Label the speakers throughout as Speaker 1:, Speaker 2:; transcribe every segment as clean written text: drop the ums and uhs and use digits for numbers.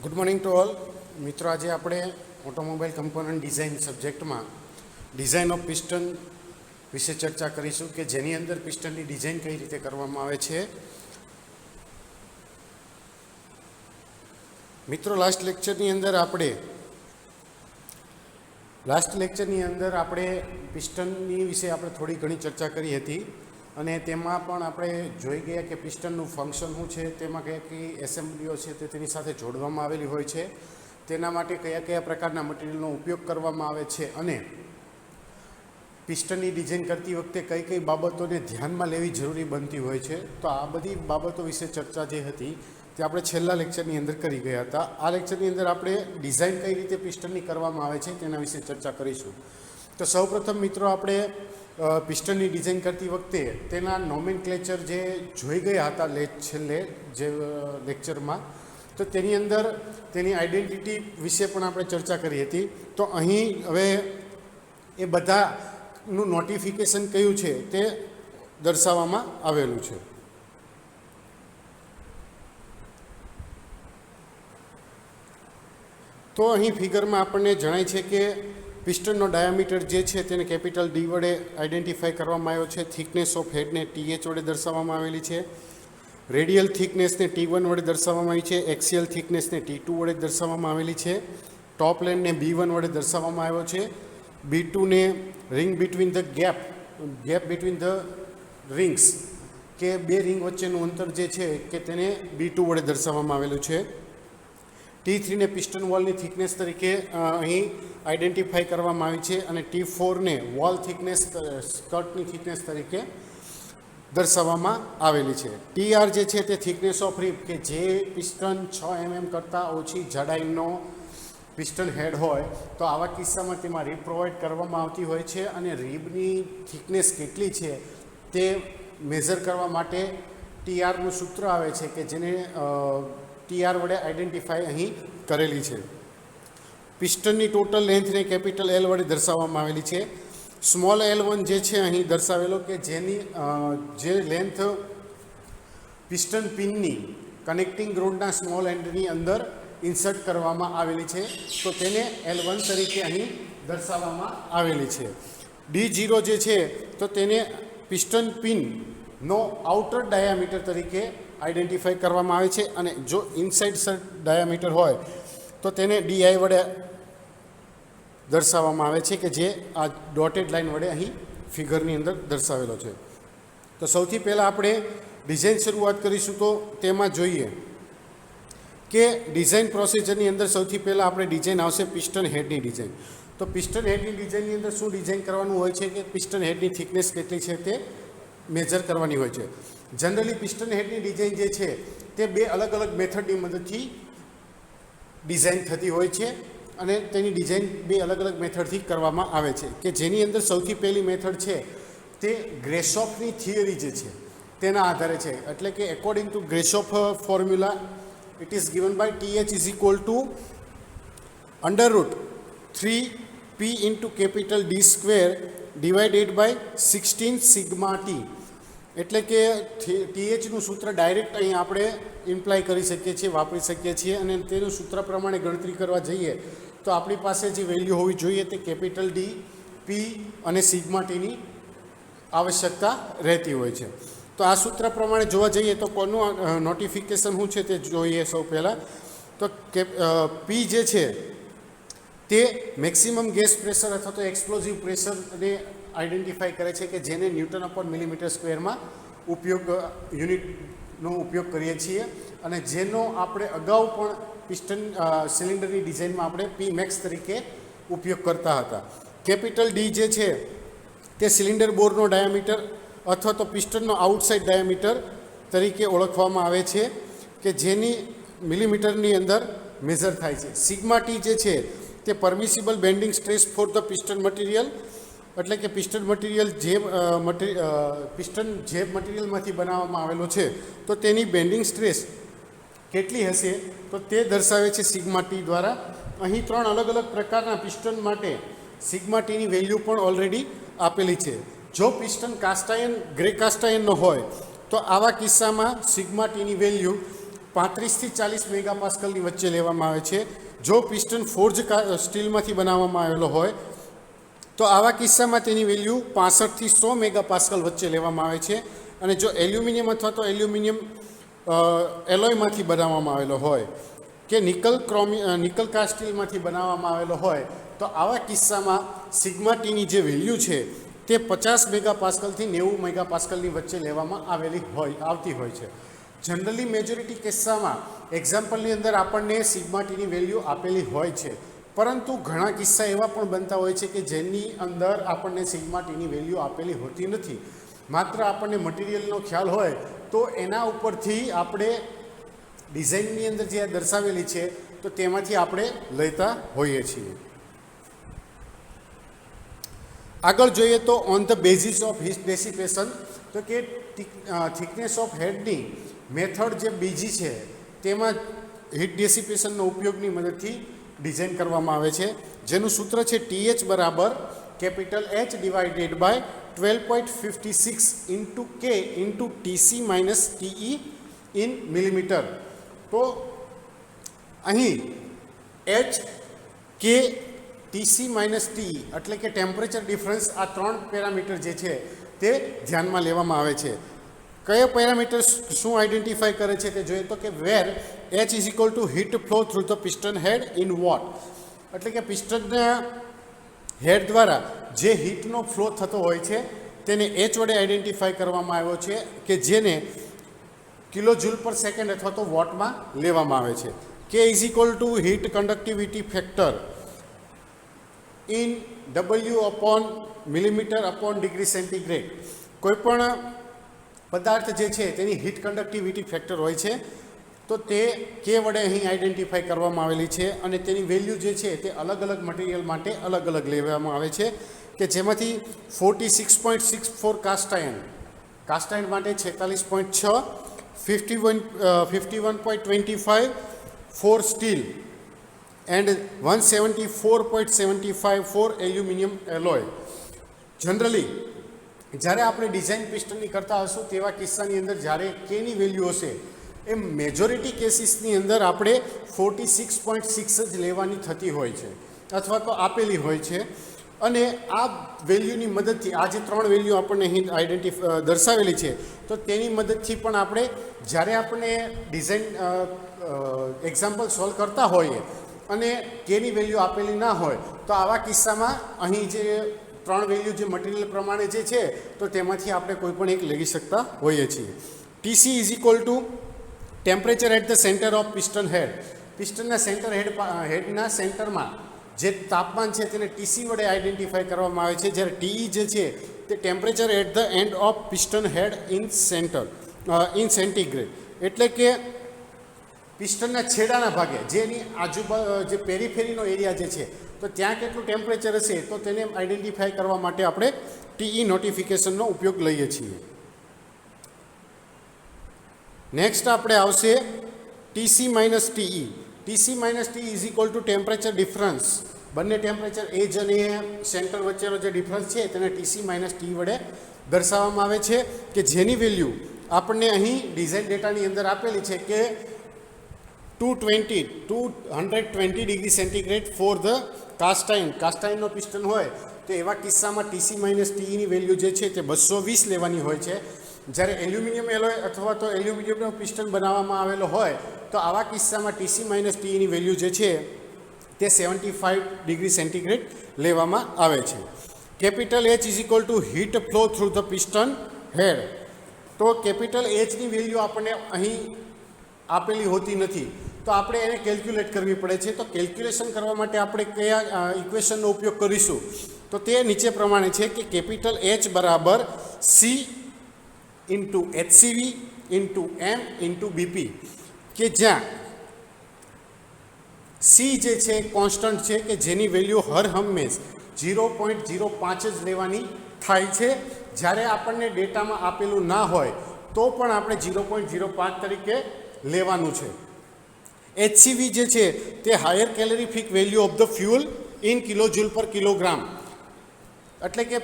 Speaker 1: Good morning to all મિત્રો. આજે આપણે ઓટોમોબાઈલ કમ્પોનન્ટ ડિઝાઇન સબ્જેક્ટમાં ડિઝાઇન ઓફ પિસ્ટન વિશે ચર્ચા કરીશું કે જેની અંદર પિસ્ટનની ડિઝાઇન કઈ રીતે કરવામાં આવે છે. મિત્રો, લાસ્ટ લેક્ચરની અંદર આપણે પિસ્ટનની વિશે આપણે થોડી ઘણી ચર્ચા કરી હતી અને તેમાં પણ આપણે જોઈ ગયા કે પિસ્ટનનું ફંક્શન શું છે, તેમાં કયા કઈ એસેમ્બલીઓ છે તે તેની સાથે જોડવામાં આવેલી હોય છે, તેના માટે કયા કયા પ્રકારના મટીરિયલનો ઉપયોગ કરવામાં આવે છે અને પિસ્ટનની ડિઝાઇન કરતી વખતે કઈ કઈ બાબતોને ધ્યાનમાં લેવી જરૂરી બનતી હોય છે. તો આ બધી બાબતો વિશે ચર્ચા જે હતી તે આપણે છેલ્લા લેક્ચરની અંદર કરી ગયા હતા. આ લેક્ચરની અંદર આપણે ડિઝાઇન કઈ રીતે પિસ્ટનની કરવામાં આવે છે તેના વિશે ચર્ચા કરીશું. તો સૌપ્રથમ મિત્રો, આપણે પિસ્ટનની ડિઝાઇન કરતી વખતે તેના નોમેનક્લેચર જે જોઈ ગયા હતા છેલ્લે જે લેક્ચરમાં, તો તેની અંદર તેની આઈડેન્ટિટી વિશે પણ આપણે ચર્ચા કરી હતી. તો અહીં હવે એ બધાનું નોટિફિકેશન કયું છે તે દર્શાવવામાં આવેલું છે. તો અહીં ફિગરમાં આપણને જણાય છે કે પિસ્ટનનો ડાયામીટર જે છે તેને કેપિટલ ડી વડે આઈડેન્ટિફાઈ કરવામાં આવ્યો છે. થિકનેસ ઓફ હેડને TH વડે દર્શાવવામાં આવેલી છે. રેડિયલ થિકનેસને T1 વડે દર્શાવવામાં આવી છે. એક્સિયલ થિકનેસને T2 વડે દર્શાવવામાં આવેલી છે. ટોપ લેનને B1 વડે દર્શાવવામાં આવ્યો છે. B2ને ring between the gap between the rings કે બે રિંગ વચ્ચેનું અંતર જે છે કે તેને B2 વડે દર્શાવવામાં આવેલું છે. T3ને પિસ્ટન વોલની થિકનેસ તરીકે અહીં આઈડેન્ટિફાઈ કરવામાં આવી છે અને T4ને વોલ થિકનેસ સ્કર્ટની થિકનેસ તરીકે દર્શાવવામાં આવેલી છે. TR જે છે તે થિકનેસ ઓફ રિબ કે જે પિસ્ટન 6 mm કરતાં ઓછી જાડાઈનો પિસ્ટન હેડ હોય તો આવા કિસ્સામાં તેમાં રિબ પ્રોવાઈડ કરવામાં આવતી હોય છે અને રિબની થિકનેસ કેટલી છે તે મેઝર કરવા માટે TRનું સૂત્ર આવે છે કે જેને TR વડે આઈડેન્ટિફાઈ અહીં કરેલી છે. પિસ્ટનની ટોટલ લેન્થને કેપિટલ L વડે દર્શાવવામાં આવેલી છે. સ્મોલ L1 જે છે અહીં દર્શાવેલો કે જે લેન્થ પિસ્ટન પિનની કનેક્ટિંગ રોડના સ્મોલ એન્ડની અંદર ઇન્સર્ટ કરવામાં આવેલી છે, તો તેને L1 તરીકે અહીં દર્શાવવામાં આવેલી છે. D0 જે છે તો તેને પિસ્ટન પિનનો આઉટર ડાયામીટર તરીકે આઈડેન્ટિફાઈ કરવામાં આવે છે અને જો ઇનસાઇડ ડાયામીટર હોય તો તેને DI વડે દર્શાવવામાં આવે છે કે જે આ ડોટેડ લાઇન વડે અહીં ફિગરની અંદર દર્શાવેલો છે. તો સૌથી પહેલાં આપણે ડિઝાઇન શરૂઆત કરીશું. તો તેમાં જોઈએ કે ડિઝાઇન પ્રોસિજરની અંદર સૌથી પહેલાં આપણે ડિઝાઇન આવશે પિસ્ટન હેડની ડિઝાઇન. તો પિસ્ટન હેડની ડિઝાઇનની અંદર શું ડિઝાઇન કરવાનું હોય છે કે પિસ્ટન હેડની થિકનેસ કેટલી છે તે મેજર કરવાની હોય છે. જનરલી પિસ્ટન હેડની ડિઝાઇન જે છે તે બે અલગ અલગ મેથડની મદદથી ડિઝાઇન થતી હોય છે અને તેની ડિઝાઇન બે અલગ અલગ મેથડથી કરવામાં આવે છે કે જેની અંદર સૌથી પહેલી મેથડ છે તે ગ્રેશોફની થિયરી જે છે તેના આધારે છે. એટલે કે according to Grashof formula it is given by TH is equal to √3p into capital D square divided by 16 sigma t. એટલે કે THનું સૂત્ર ડાયરેક્ટ અહીં આપણે ઇમ્પ્લાય કરી શકીએ છીએ, વાપરી શકીએ છીએ અને તેનું સૂત્ર પ્રમાણે ગણતરી કરવા જઈએ તો આપણી પાસે જે વેલ્યુ હોવી જોઈએ તે કેપિટલ D, P અને સિગ્મા ટીની આવશ્યકતા રહેતી હોય છે. તો આ સૂત્ર પ્રમાણે જોવા જઈએ તો કોનું નોટિફિકેશન શું છે તે જોઈએ. સૌ પહેલાં તો P જે છે તે મેક્સિમમ ગેસ પ્રેશર અથવા તો એક્સપ્લોઝિવ પ્રેશરને આઈડેન્ટિફાઈ કરે છે કે જેને ન્યૂટન અપોન મિલીમીટર સ્ક્વેરમાં યુનિટનો ઉપયોગ કરીએ છીએ અને જેનો આપણે અગાઉ પણ પિસ્ટન સિલિન્ડરની ડિઝાઇનમાં આપણે P મેક્સ તરીકે ઉપયોગ કરતા હતા. કેપિટલ D જે છે તે સિલિન્ડર બોરનો ડાયામીટર અથવા તો પિસ્ટનનો આઉટસાઇડ ડાયામીટર તરીકે ઓળખવામાં આવે છે કે જેની મિલીમીટરની અંદર મેઝર થાય છે. સિગ્મા ટી જે છે તે permissible bending stress for the piston material, એટલે કે પિસ્ટન મટીરિયલ પિસ્ટન જે મટીરિયલમાંથી બનાવવામાં આવેલો છે તો તેની બેન્ડિંગ સ્ટ્રેસ કેટલી હશે તો તે દર્શાવે છે સિગ્મા ટી દ્વારા. અહીં 3 અલગ અલગ પ્રકારના પિસ્ટન માટે સિગ્મા ટીની વેલ્યુ પણ ઓલરેડી આપેલી છે. જો પિસ્ટન કાસ્ટાયન ગ્રે કાસ્ટાયનનો હોય તો આવા કિસ્સામાં સિગ્મા ટીની વેલ્યુ 35 થી 40 મેગાપાસ્કલની વચ્ચે લેવામાં આવે છે. જો પિસ્ટન ફોર્જ સ્ટીલમાંથી બનાવવામાં આવેલો હોય તો આવા કિસ્સામાં તેની વેલ્યુ 65 થી 100 મેગાપાસ્કલ વચ્ચે લેવામાં આવે છે. અને જો એલ્યુમિનિયમ અથવા તો એલ્યુમિનિયમ એલોયમાંથી બનાવવામાં આવેલો હોય કે નિકલ કાસ્ટ સ્ટીલમાંથી બનાવવામાં આવેલો હોય તો આવા કિસ્સામાં સિગ્મા ટીની જે વેલ્યુ છે તે 50 મેગાપાસ્કલથી 90 મેગાપાસ્કલની વચ્ચે લેવામાં આવતી હોય છે. જનરલી મેજોરિટી કિસ્સામાં એક્ઝામ્પલની અંદર આપણને સિગ્મા ટીની વેલ્યુ આપેલી હોય છે, પરંતુ ઘણા કિસ્સા એવા પણ બનતા હોય છે કે જેની અંદર આપણને સિગ્મા ટીની વેલ્યુ આપેલી હોતી નથી. માત્ર આપણને મટીરિયલનો ખ્યાલ હોય તો એના ઉપરથી આપણે ડિઝાઇનની અંદર જે દર્શાવેલી છે તો તેમાંથી આપણે લેતા હોઈએ છીએ. આગળ જોઈએ તો on the basis of heat dissipation, તો કે થિકનેસ ઓફ હેડની મેથડ જે બીજી છે તેમાં હીટ ડેસિપેશનનો ઉપયોગની મદદથી ડિઝાઇન કરવામાં આવે છે, જેનું સૂત્ર છે TH બરાબર capital H divided by 12.56 into K into TC minus TE in millimetre. તો અહીં H, K, TC minus TE એટલે કે ટેમ્પરેચર ડિફરન્સ, આ 3 પેરામીટર જે છે તે ધ્યાનમાં લેવામાં આવે છે. કયો પેરામીટર શું આઈડેન્ટિફાઈ કરે છે તે જોઈએ તો કે where H is equal to heat flow through the piston head in watt, એટલે કે પિસ્ટનના હેડ દ્વારા જે હીટનો ફ્લો થતો હોય છે તેને H વડે આઈડેન્ટિફાઈ કરવામાં આવ્યો છે કે જેને કિલો જૂલ પર સેકન્ડ અથવા તો વોટમાં લેવામાં આવે છે. K is equal to heat conductivity factor in W upon millimetre upon degree centigrade. કોઈપણ પદાર્થ જે છે તેની હીટ કન્ડક્ટિવિટી ફેક્ટર હોય છે તો તે K વડે અહીં આઈડેન્ટિફાઈ કરવામાં આવેલી છે અને તેની વેલ્યુ જે છે તે અલગ અલગ મટીરિયલ માટે અલગ અલગ લેવામાં આવે છે, કે જેમાંથી 46.64 કાસ્ટ આયર્ન માટે 46.6, 51.25 for steel and 174.75 for aluminium alloy. Generally જ્યારે આપણે ડિઝાઇન પિસ્ટનની કરતા હશું તેવા કિસ્સાની અંદર જ્યારે કેની વેલ્યુ હશે એ મેજોરિટી કેસીસની અંદર આપણે 46.6 જ લેવાની થતી હોય છે અથવા તો આપેલી હોય છે. અને આ વેલ્યુની મદદથી આ જે 3 વેલ્યુ આપણને અહીં દર્શાવેલી છે તો તેની મદદથી પણ આપણે જ્યારે આપણે ડિઝાઇન એક્ઝામ્પલ સોલ્વ કરતા હોઈએ અને કેની વેલ્યુ આપેલી ના હોય તો આવા કિસ્સામાં અહીં જે 3 વેલ્યુ જે મટીરિયલ પ્રમાણે જે છે તો તેમાંથી આપણે કોઈ પણ એક લઈ શકતા હોઈએ છીએ. TC is equal to temperature at the centre of piston head. પિસ્ટનના હેડના સેન્ટરમાં જે તાપમાન છે તેને TC વડે આઈડેન્ટિફાઈ કરવામાં આવે છે, જ્યારે TE જે છે તે temperature at the end of piston head in centigrade, એટલે કે પિસ્ટનના છેડાના ભાગે જેની આજુબાજુ જે પેરીફેરીનો એરિયા જે છે તો ત્યાં કેટલું ટેમ્પરેચર હશે તો તેને આઈડેન્ટિફાઈ કરવા માટે આપણે TE નોટિફિકેશનનો ઉપયોગ લઈએ છીએ. નેક્સ્ટ આપણે આવશે TC minus TE. TC minus TE is equal to temperature difference. બંને ટેમ્પરેચર એજ અને સેન્ટર વચ્ચેનો જે ડિફરન્સ છે તેને TC માઇનસ TE વડે દર્શાવવામાં આવે છે, કે જેની વેલ્યુ આપણને અહીં ડિઝાઇન ડેટાની અંદર આપેલી છે કે 220 ડિગ્રી સેન્ટીગ્રેડ ફોર ધ કાસ્ટાઇનનો પિસ્ટન હોય તો એવા કિસ્સામાં TC માઇનસ TEની વેલ્યુ જે છે તે 220 લેવાની હોય છે. જ્યારે એલ્યુમિનિયમ એલોય અથવા તો એલ્યુમિનિયમનો પિસ્ટન બનાવવામાં આવેલો હોય તો આવા કિસ્સામાં TC માઇનસ TEની વેલ્યુ જે છે તે 75 ડિગ્રી સેન્ટીગ્રેડ લેવામાં આવે છે. Capital H is equal to heat flow through the piston head. તો કેપિટલ Hની વેલ્યુ આપણને અહીં આપેલી હોતી નથી તો આપણે એને કેલ્ક્યુલેટ કરવી પડે છે. તો કેલ્ક્યુલેશન કરવા માટે આપણે કયા ઇક્વેશનનો ઉપયોગ કરીશું તો તે નીચે પ્રમાણે છે કે કેપિટલ H બરાબર C into HCV into M into BP, કે જ્યાં C જે છે કોન્સ્ટન્ટ છે કે જેની વેલ્યુ હર હંમેશ 0.05 જ લેવાની થાય છે. જ્યારે આપણને ડેટામાં આપેલું ના હોય તો પણ આપણે 0.05 તરીકે લેવાનું છે. HCV જે છે તે higher calorific value of the fuel in kilo joule પર કિલોગ્રામ, એટલે કે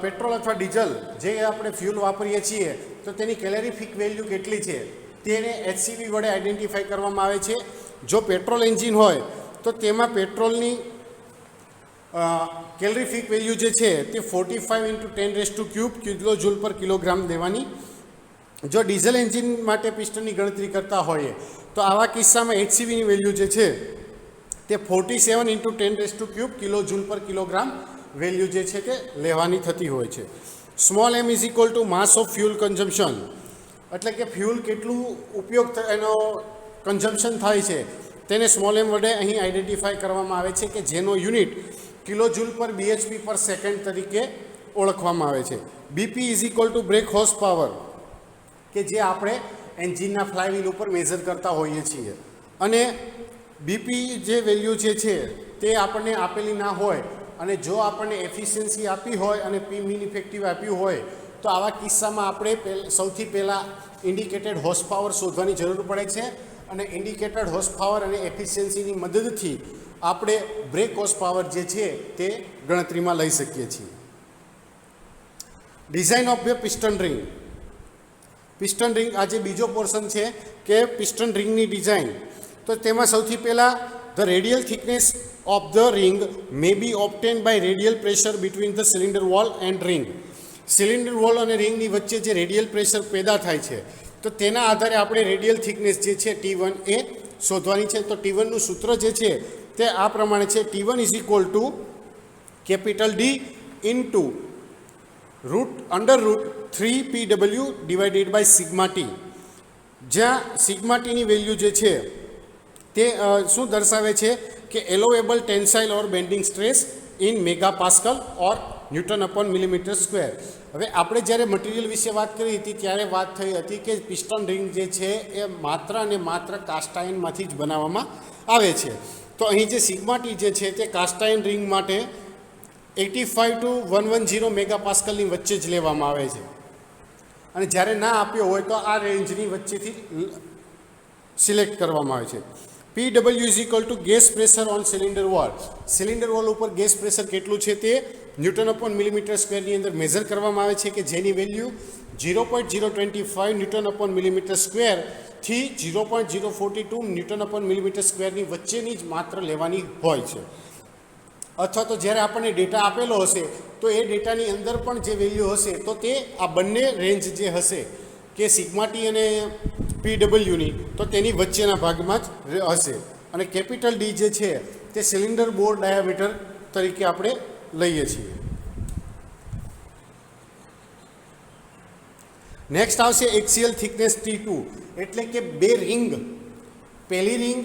Speaker 1: પેટ્રોલ અથવા ડીઝલ જે આપણે ફ્યુઅલ વાપરીએ છીએ તો તેની કેલેરીફિક વેલ્યુ કેટલી છે તેને HCV વડે આઈડેન્ટિફાઈ કરવામાં આવે છે. જો પેટ્રોલ એન્જિન હોય તો તેમાં પેટ્રોલની કેલરીફિક વેલ્યુ જે છે તે 45 × 10³ કિલો જૂલ પર કિલોગ્રામ દેવાની. જો ડીઝલ એન્જિન માટે પિસ્ટનની ગણતરી કરતા હોઈએ તો આવા કિસ્સામાં HCVની વેલ્યુ જે છે તે 47 × 10³ કિલો જૂલ પર કિલોગ્રામ વેલ્યુ જે છે તે લેવાની થતી હોય છે. Small m = mass of fuel consumption, એટલે કે ફ્યુલ કેટલું ઉપયોગ એનો કન્ઝમ્પશન થાય છે તેને સ્મોલ m વડે અહીં આઈડેન્ટિફાઈ કરવામાં આવે છે કે જેનો યુનિટ કિલો જૂલ પર bhp પર સેકન્ડ તરીકે ઓળખવામાં આવે છે. BP = બ્રેક હોર્સ પાવર, કે જે આપણે એન્જિનના ફ્લાયવ્હીલ ઉપર મેઝર કરતા હોઈએ છીએ. અને બીપી જે વેલ્યુ જે છે તે આપણને આપેલી ના હોય અને જો આપણને એફિશિયન્સી આપી હોય અને પી મીન ઇફેક્ટિવ આપ્યું હોય તો આવા કિસ્સામાં આપણે સૌથી પહેલાં ઇન્ડિકેટેડ હોર્સ પાવર શોધવાની જરૂર પડે છે. અને ઇન્ડિકેટેડ હોર્સ પાવર અને એફિશિયન્સીની મદદથી આપણે બ્રેક હોર્સ પાવર જે છે તે ગણતરીમાં લઈ શકીએ છીએ. Design of the piston ring. Piston ring આ જે બીજો પોર્શન છે કે પિસ્ટન રિંગની ડિઝાઇન, તો તેમાં સૌથી પહેલાં the radial thickness of the ring may be obtain by radial pressure between the cylinder wall and ring. Cylinder wall અને રિંગની વચ્ચે જે રેડિયલ પ્રેશર પેદા થાય છે તો તેના આધારે આપણે રેડિયલ થિકનેસ જે છે T1 એ શોધવાની છે. તો T1નું સૂત્ર જે છે તે આ પ્રમાણે છે. T1 = D × √3pw divided by sigma T, જ્યાં સિગ્મા ટીની વેલ્યુ જે છે તે શું દર્શાવે છે કે allowable tensile or bending stress in megapascal or Nm/mm². હવે આપણે જ્યારે મટીરિયલ વિશે વાત કરી હતી ત્યારે વાત થઈ હતી કે પિસ્ટન રિંગ જે છે એ માત્ર અને માત્ર કાસ્ટ આયર્નમાંથી જ બનાવવામાં આવે છે. તો અહીં જે સિગ્મા ટી જે છે તે કાસ્ટ આયર્ન રિંગ માટે 85 to 110 મેગાપાસ્કલની વચ્ચે જ લેવામાં આવે છે. અને જ્યારે ના આપ્યો હોય તો આ રેન્જની વચ્ચેથી સિલેક્ટ કરવામાં આવે છે. PW = gas pressure on cylinder wall. Cylinder wall ઉપર ગેસ પ્રેશર કેટલું છે તે Nm/mm² ની અંદર મેઝર કરવામાં આવે છે કે જેની વેલ્યુ 0.025 Nm/mm² થી 0.042 Nm/mm² ની વચ્ચેની જ માત્ર લેવાની હોય છે. અથવા તો જ્યારે આપણને ડેટા આપેલો હશે તો એ ડેટાની અંદર પણ જે વેલ્યુ હશે તો તે આ બંને રેન્જ જે હશે કે સિગ્મા ટી અને PWની તો તેની વચ્ચેના ભાગમાં જ હશે. અને કેપિટલ ડી જે છે તે સિલિન્ડર બોર ડાયામીટર તરીકે આપણે લઈએ છીએ. નેક્સ્ટ આવશે એક્સિયલ થિકનેસ T2, એટલે કે બે રિંગ, પહેલી રિંગ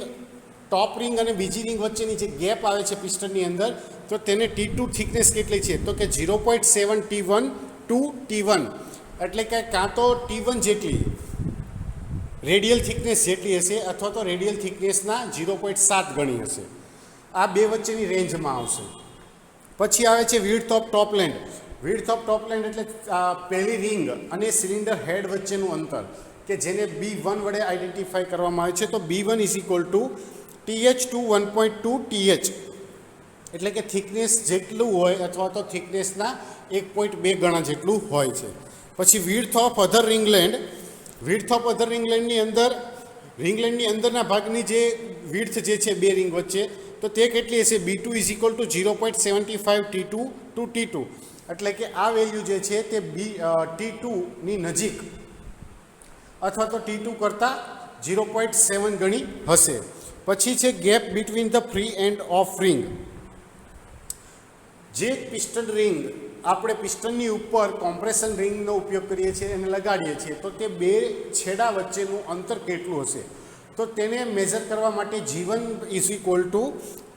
Speaker 1: ટોપ રિંગ અને બીજી રિંગ વચ્ચેની જે ગેપ આવે છે પિસ્ટનની અંદર તો તેને T2 થિકનેસ કેટલી છે તો કે 0.7 T1 to T1, એટલે કે કાં તો T1 જેટલી રેડિયલ થિકનેસ જેટલી હશે અથવા તો રેડિયલ થિકનેસના 0.7 ગણી હશે. આ બે વચ્ચેની રેન્જમાં આવશે. પછી આવે છે વિડ્થ ઓફ ટોપલેન્ડ. વિડ્થ ઓફ ટોપલેન્ડ એટલે પહેલી રિંગ અને સિલિન્ડર હેડ વચ્ચેનું અંતર કે જેને B1 વડે આઈડેન્ટિફાઈ કરવામાં આવે છે. તો B1 = TH to 1.2 TH, એટલે કે થિકનેસ જેટલું હોય અથવા તો થિકનેસના 1.2 ગણા જેટલું હોય છે. પછી width of other ring land. Width of other રિંગલેન્ડની અંદર રિંગલેન્ડની અંદરના ભાગની જે વિડ્થ જે છે બે રિંગ વચ્ચે તો તે કેટલી હશે? B2 = 0.75 T2 to T2, એટલે કે આ વેલ્યુ જે છે તે T2ની નજીક અથવા તો T2 કરતાં 0.7 ગણી હશે. પછી છે gap between the free end of ring. જે પિસ્ટન રિંગ આપણે પિસ્ટનની ઉપર કોમ્પ્રેશન રિંગનો ઉપયોગ કરીએ છીએ અને લગાડીએ છીએ તો તે બે છેડા વચ્ચેનું અંતર કેટલું હશે તો તેને મેઝર કરવા માટે G1 =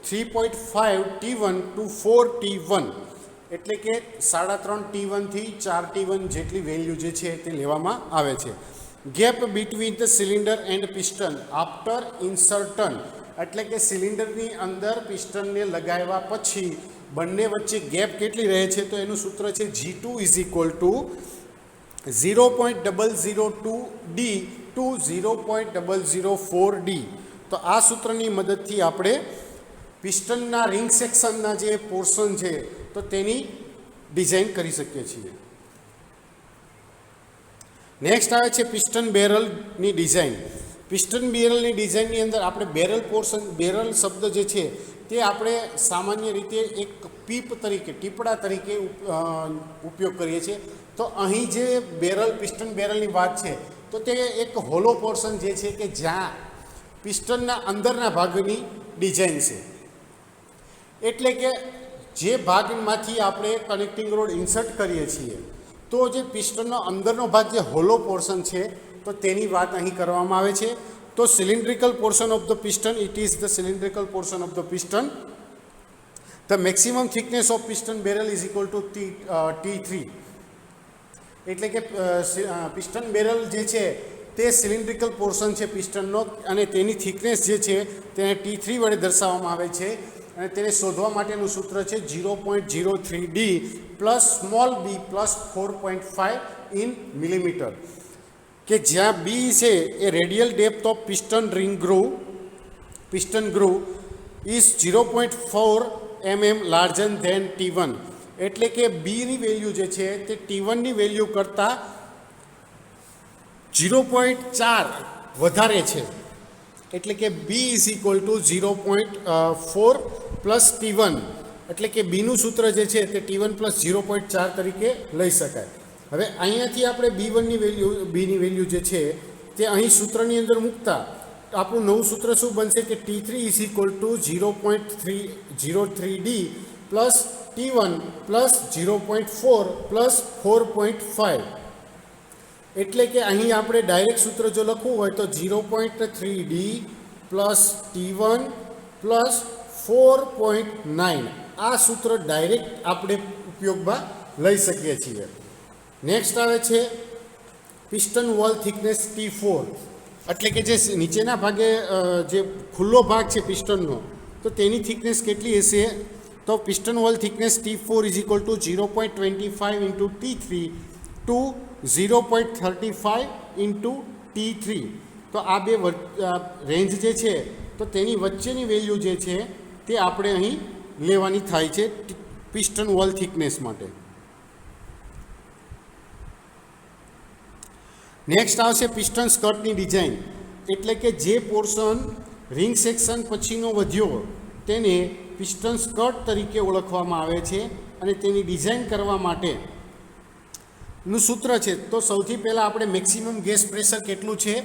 Speaker 1: 3.5 T1 to 4 T1, એટલે કે 3.5 T1 થી 4 T1 જેટલી વેલ્યુ જે છે તે લેવામાં આવે છે. Gap between the cylinder and piston after insertion, એટલે કે સિલિન્ડરની અંદર પિસ્ટનને લગાવ્યા પછી બંને વચ્ચે ગેપ કેટલી રહે છે તો એનું સૂત્ર છે G2 = 0.002D to 0.004D. તો આ સૂત્રની મદદથી આપણે પિસ્ટનના રિંગ સેક્શનના જે પોર્શન છે તો તેની ડિઝાઇન કરી શકીએ છીએ. નેક્સ્ટ આવે છે પિસ્ટન બેરલની ડિઝાઇન. પિસ્ટન બેરલની ડિઝાઇનની અંદર આપણે બેરલ પોર્શન, બેરલ શબ્દ જે છે તે આપણે સામાન્ય રીતે એક પીપ તરીકે, ટીપડા તરીકે ઉપયોગ કરીએ છીએ. તો અહીં જે બેરલ, પિસ્ટન બેરલની વાત છે તો તે એક હોલો પોર્શન જે છે કે જ્યાં પિસ્ટનના અંદરના ભાગની ડિઝાઇન છે. એટલે કે જે ભાગમાંથી આપણે કનેક્ટિંગ રોડ ઇન્સર્ટ કરીએ છીએ તો જે પિસ્ટનનો અંદરનો ભાગ જે હોલો પોર્શન છે તો તેની વાત અહીં કરવામાં આવે છે. તો cylindrical portion of the piston, it is the cylindrical portion of the piston. The maximum thickness of piston barrel is equal two T3. એટલે કે પિસ્ટન બેરલ જે છે તે સિલિન્ડ્રિકલ પોર્શન છે પિસ્ટનનો અને તેની થિકનેસ જે છે તેને T3 વડે દર્શાવવામાં આવે છે. અને તેને શોધવા માટેનું સૂત્ર છે 0.03D plus small b plus 4.5 in millimetre. કે જ્યાં બી છે એ radial depth of piston groove is 0.4 mm larger than T1. એટલે કે બીની વેલ્યુ જે છે તે T1ની વેલ્યુ કરતાં 0.4 વધારે છે. એટલે કે B is equal to 0.4 plus T1. એટલે કે બીનું સૂત્ર જે છે તે T1 પ્લસ 0.4 તરીકે લઈ શકાય. હવે અહીંયાથી આપણે બીની વેલ્યુ જે છે તે અહીં સૂત્રની અંદર મૂકતા આપણું નવું સૂત્ર શું બનશે કે T3 is equal two 0.03D plus T1 plus 0.4 plus 4.5. એટલે કે અહીં આપણે ડાયરેક્ટ સૂત્ર જો લખવું હોય તો 0.3D પ્લસ T1 પ્લસ 4.9 આ સૂત્ર ડાયરેક્ટ આપણે ઉપયોગમાં લઈ શકીએ છીએ. નેક્સ્ટ આવે છે પિસ્ટન વોલ થિકનેસ T4. એટલે કે જે નીચેના ભાગે જે ખુલ્લો ભાગ છે પિસ્ટનનો તો તેની થિકનેસ કેટલી હશે? તો piston wall thickness T4 is equal to 0.25 into T3 to 0.35 into T3. તો આ બે રેન્જ જે છે તો તેની વચ્ચેની વેલ્યુ જે છે તે આપણે અહીં લેવાની થાય છે પિસ્ટન વોલ થિકનેસ માટે. નેક્સ્ટ આવશે પિસ્ટન સ્કર્ટની ડિઝાઇન. એટલે કે જે પોર્શન રિંગ સેક્શન પછીનો વધ્યો તેને પિસ્ટન સ્કર્ટ તરીકે ઓળખવામાં આવે છે અને તેની ડિઝાઇન કરવા માટેનું સૂત્ર છે. તો સૌથી પહેલાં આપણે મેક્સિમમ ગેસ પ્રેશર કેટલું છે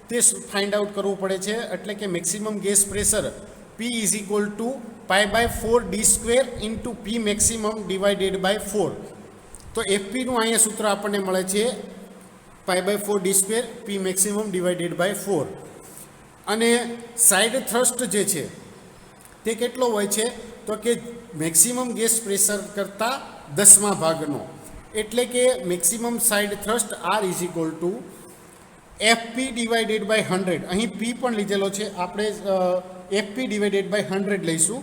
Speaker 1: તે ફાઇન્ડ આઉટ કરવું પડે છે. એટલે કે maximum gas pressure P is equal to π/4D² into P maximum divided by 4. તો FPનું અહીંયા સૂત્ર આપણને મળે છે π/4D² P maximum divided by 4. અને સાઇડ થ્રસ્ટ જે છે તે કેટલો હોય છે? તો કે મેક્સિમમ ગેસ પ્રેશર કરતાં 10મા ભાગનો. એટલે કે maximum side thrust R is equal to FP divided by 100. અહીં P પણ લીધેલો છે, આપણે FP ડિવાઇડેડ બાય 100 લઈશું.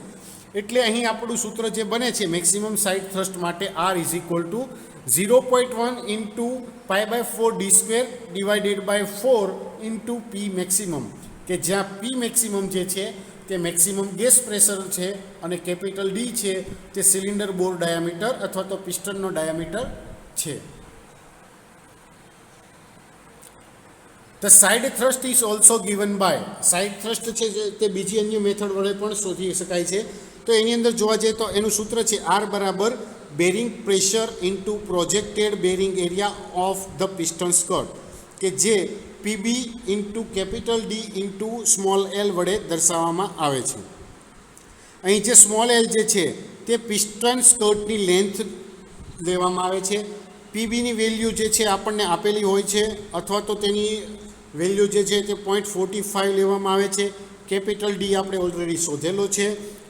Speaker 1: એટલે અહીં આપણું સૂત્ર જે બને છે મેક્સિમમ સાઇડ થ્રસ્ટ માટે R is equal to 0.1 into π/4D² divided by 4 into P maximum. કે જ્યાં P મેક્સિમમ જે છે તે મેક્સિમમ ગેસ પ્રેશર છે અને કેપિટલ D છે તે સિલિન્ડર બોર ડાયામીટર અથવા તો પિસ્ટનનો ડાયામીટર છે. The side thrust is also given by. Side thrust છે તે બીજી અન્ય મેથડ વડે પણ શોધી શકાય છે. તો એની અંદર જોવા જઈએ તો એનું સૂત્ર છે R બરાબર bearing pressure into projected bearing area of the piston skirt. કે જે PB into capital D into small l વડે દર્શાવવામાં આવે છે. અહીં જે સ્મોલ l જે છે તે પિસ્ટન સ્કર્ટની લેન્થ લેવામાં આવે છે. PBની વેલ્યુ જે છે આપણને આપેલી હોય છે અથવા તો તેની વેલ્યુ જે છે તે 0.45 લેવામાં આવે છે. કેપિટલ D આપણે ઓલરેડી શોધેલો છે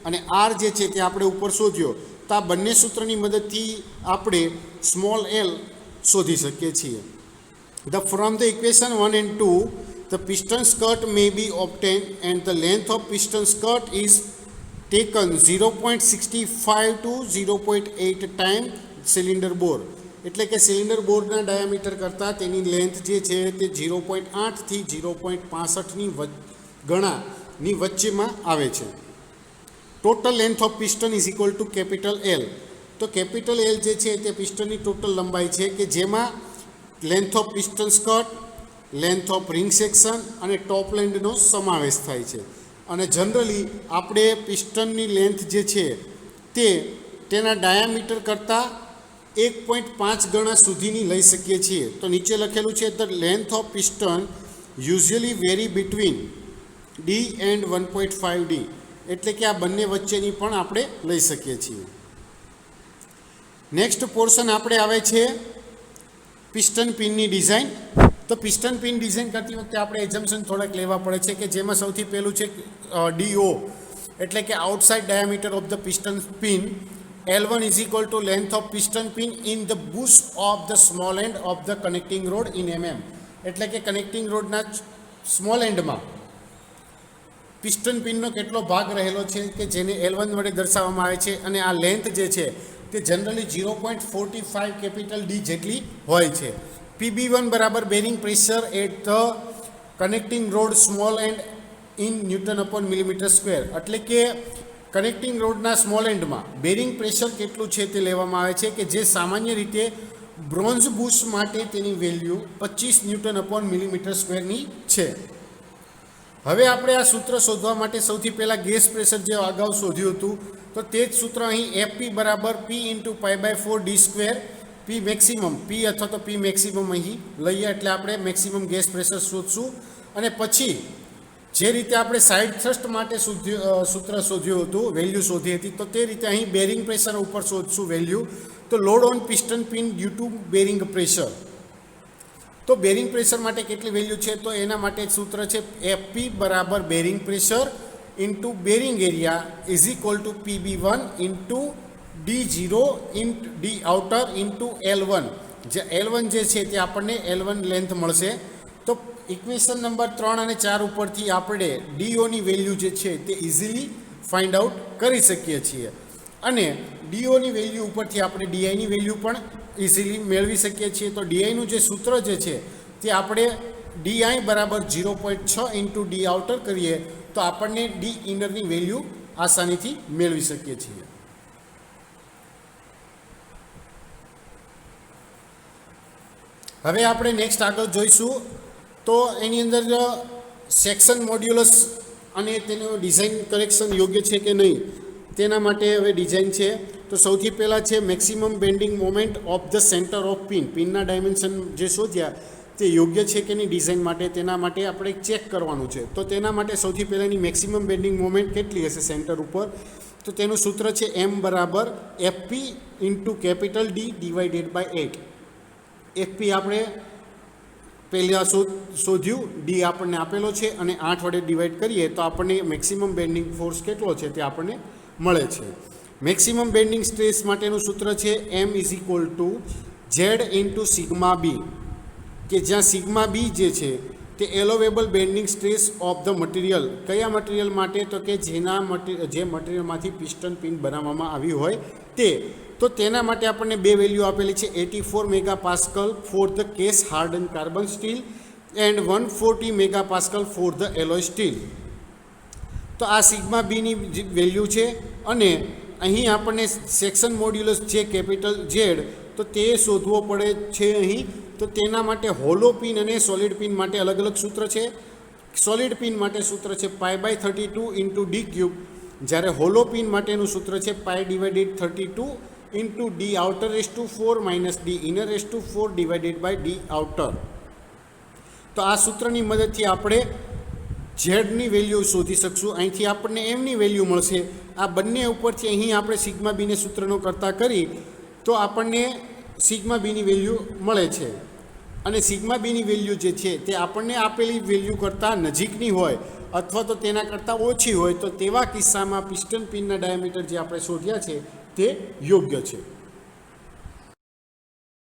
Speaker 1: અને R જે છે તે આપણે ઉપર શોધ્યો. તો આ બંને સૂત્રની મદદથી આપણે સ્મોલ l શોધી શકીએ છીએ. From the equation 1 and 2, the piston skirt may be obtained and the length of piston skirt is taken 0.65 to 0.8 times cylinder bore. એટલે કે સિલિન્ડર બોરના ડાયામીટર કરતાં તેની લેન્થ જે છે તે 0.8 થી 0.65ની ગણાની વચ્ચેમાં આવે છે. Total length of piston is equal two capital L. તો કેપિટલ L જે છે તે પિસ્ટનની ટોટલ લંબાઈ છે કે જેમાં length of piston skirt, length of ring section અને ટોપ લેન્ડનો સમાવેશ થાય છે. અને જનરલી આપણે પિસ્ટનની લેન્થ જે છે તે તેના ડાયામીટર કરતાં 1.5 ગણા સુધીની લઈ શકીએ છીએ. તો નીચે લખેલું છે the length of piston usually very between D and 1.5 D, એટલે કે આ બંને વચ્ચેની પણ આપણે લઈ શકીએ છીએ. નેક્સ્ટ પોર્શન આપણે આવે છે પિસ્ટન પિનની ડિઝાઇન. તો પિસ્ટન પિન ડિઝાઇન કરતી વખતે આપણે એઝમ્પશન થોડાક લેવા પડે છે કે જેમાં સૌથી પહેલું છે ડીઓ, એટલે કે outside diameter of the piston pin. L1 is equal to length of piston pin in the bush of the small end of the connecting rod in mm, એટલે કે કનેક્ટિંગ રોડના સ્મોલ એન્ડમાં પિસ્ટન પિનનો કેટલો ભાગ રહેલો છે કે જેને L1 વડે દર્શાવવામાં આવે છે. અને આ લેન્થ જે છે તે જનરલી 0.45 કેપિટલ ડી જેટલી હોય છે. PB1 બરાબર bearing pressure at the connecting rod small end in newton upon millimetre square, એટલે કે કનેક્ટિંગ રોડના સ્મોલ એન્ડમાં બેરિંગ પ્રેશર કેટલું છે તે લેવામાં આવે છે કે જે સામાન્ય રીતે બ્રોન્ઝ બુશ માટે તેની વેલ્યુ 25 ન્યૂટન અપોન મિલીમીટર સ્ક્વેરની છે. હવે આપણે આ સૂત્ર શોધવા માટે સૌથી પહેલાં ગેસ પ્રેશર જે અગાઉ શોધ્યું હતું તો તે જ સૂત્ર અહીં એફપી બરાબર પી ઇન્ટુ π/4 ડી સ્ક્વેર, પી મેક્સિમમ, પી અથવા તો પી મેક્સિમમ અહીં લઈએ એટલે આપણે મેક્સિમમ ગેસ પ્રેશર શોધશું. અને પછી જે રીતે આપણે સાઇડ થ્રસ્ટ માટે સૂત્ર શોધ્યું હતું, વેલ્યુ શોધી હતી, તો તે રીતે અહીં બેરિંગ પ્રેશર ઉપર શોધશું વેલ્યુ. તો load on piston pin due to bearing pressure, તો બેરિંગ પ્રેશર માટે કેટલી વેલ્યુ છે તો એના માટે સૂત્ર છે એફપી બરાબર bearing pressure into bearing area is equal two PB1 into D0 into d outer into L1. જે L1 જે છે તે આપણને L1 લેન્થ મળશે. તો ઇક્વેશન નંબર 3 અને 4 ઉપરથી આપણે ડીઓની વેલ્યુ જે છે તે ઇઝીલી ફાઇન્ડ આઉટ કરી શકીએ છીએ. અને ડીઓની વેલ્યુ ઉપરથી આપણે ડીઆઈની વેલ્યુ પણ ઇઝીલી મેળવી શકીએ છીએ. તો ડીઆઈનું જે સૂત્ર જે છે તે આપણે ડીઆઈ બરાબર 0.6 ઇન્ટુ ડી આઉટર કરીએ તો આપણને ડી ઇનરની વેલ્યુ આસાનીથી મેળવી શકીએ છીએ. હવે આપણે નેક્સ્ટ આગળ જોઈશું તો એની અંદર સેક્શન મોડ્યુલસ અને તેનું ડિઝાઇન કરેક્શન યોગ્ય છે કે નહીં તેના માટે હવે ડિઝાઇન છે. તો સૌથી પહેલાં છે maximum bending moment of the centre of pin. પિનના ડાયમેન્શન જે શોધ્યા તે યોગ્ય છે કે નહીં ડિઝાઇન માટે, તેના માટે આપણે ચેક કરવાનું છે. તો તેના માટે સૌથી પહેલાંની મેક્સિમમ બેન્ડિંગ મોમેન્ટ કેટલી હશે સેન્ટર ઉપર, તો તેનું સૂત્ર છે M બરાબર FP into capital D divided by 8. FP આપણે પહેલાં શોધ્યું, ડી આપણને આપેલો છે અને 8 વડે ડિવાઈડ કરીએ તો આપણને મેક્સિમમ બેન્ડિંગ ફોર્સ કેટલો છે તે આપણને મળે છે. મેક્સિમમ બેન્ડિંગ સ્ટ્રેસ માટેનું સૂત્ર છે M is equal to Z into sigma b, કે જ્યાં સિગ્મા બી જે છે તે allowable bending stress of the material. કયા મટીરિયલ માટે તો કે જે મટીરિયલમાંથી પિસ્ટન પિન બનાવવામાં આવ્યું હોય તે. તો તેના માટે આપણને બે વેલ્યુ આપેલી છે 84 megapascal for the case harden carbon steel and 140 megapascal for the alloy steel. તો આ સિગ્મા બીની વેલ્યુ છે. અને અહીં આપણને સેક્શન મોડ્યુલસ છે કેપિટલ ઝેડ, તો તે શોધવો પડે છે અહીં. તો તેના માટે હોલો પિન અને સોલિડ પિન માટે અલગ અલગ સૂત્ર છે. સોલિડ પિન માટે સૂત્ર છે π/32 ઇન્ટુ ડી ક્યુબ, જ્યારે હોલો પિન માટેનું સૂત્ર છે π/32 into d outer raise to 4 minus d inner raise to 4 divided by d outer. તો આ સૂત્રની મદદથી આપણે ઝેડની વેલ્યુ શોધી શકશું. અહીંથી આપણને એમની વેલ્યુ મળશે. આ બંને ઉપરથી અહીં આપણે સિગ્મા બીને સૂત્રનો કરતા કરી તો આપણને સિગ્મા બીની વેલ્યુ મળે છે. અને સિગ્મા બીની વેલ્યુ જે છે તે આપણને આપેલી વેલ્યુ કરતાં નજીકની હોય અથવા તો તેના કરતાં ઓછી હોય તો તેવા કિસ્સામાં પિસ્ટન પિનના ડાયામીટર જે આપણે શોધ્યા છે તે યોગ્ય છે.